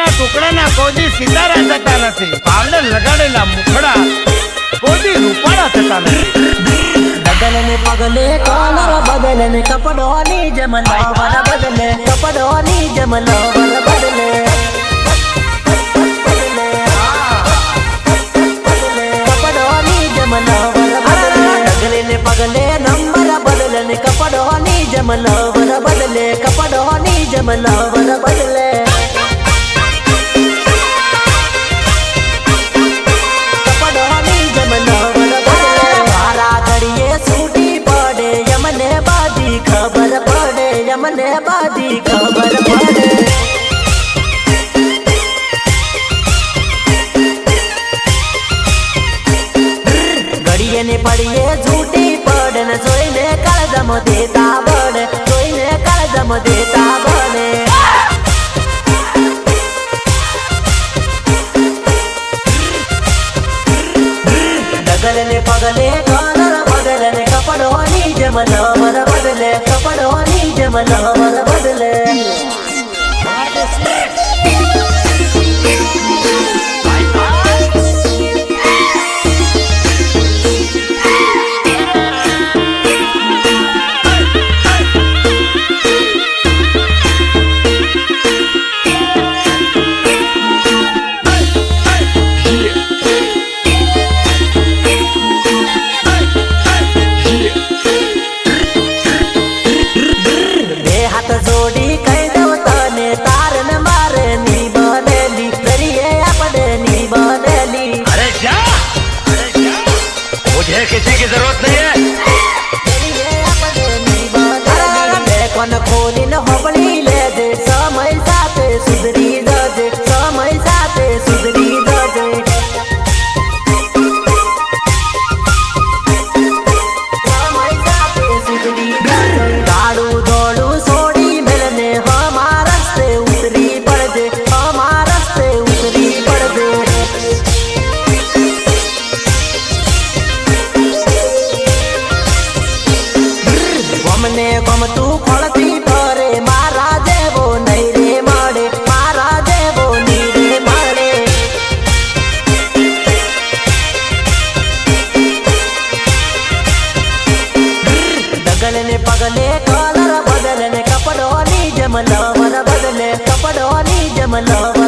ટુકડાના કોદી સિતારા થતા નથી, પાવડર લગાડેલા મુખડા કોદી રૂપાળા થતા નથી। બદલને પગલે કલર બદલને કપડોની જેમ લવર બદલે, કપડોની જેમ લવર બદલે, કપડોની જેમ લવર બદલે, ડગલે પગલે નંબર બદલને કપડોની જેમ લવર બદલે, કપડોની જેમ લવર બદલે। खबर पड़े यमने बादी खबर पड़े घड़िए ने पड़िए झूठी पड़े न सोईने कालजम देता बड़े, सोईने कालजम देता बड़े। डगले पगले कलर बदलने कपड़ोनी जेम लवर बदले, कपड़ोनी जेम लवर बदले। किसी की जरूरत नहीं है। कौन खोली न होबड़ी ले दे, समय साथे सुधरी दे, समय साथे सुधरी दे, समय साथे सुधरी दे। गाड़ू दौड़ू सोड़ी मिलने हमारा से उतरी पड़ दे, हमारा से उतरी पड़ दे। गमने गम तू खोलती परे मारा जेवो नहीं रे मारे, मारा जेवो नहीं रे मारे। डगले पगले कलर बदलने कपड़ोनी जेम लवर बदले, कपड़ोनी जेम लवर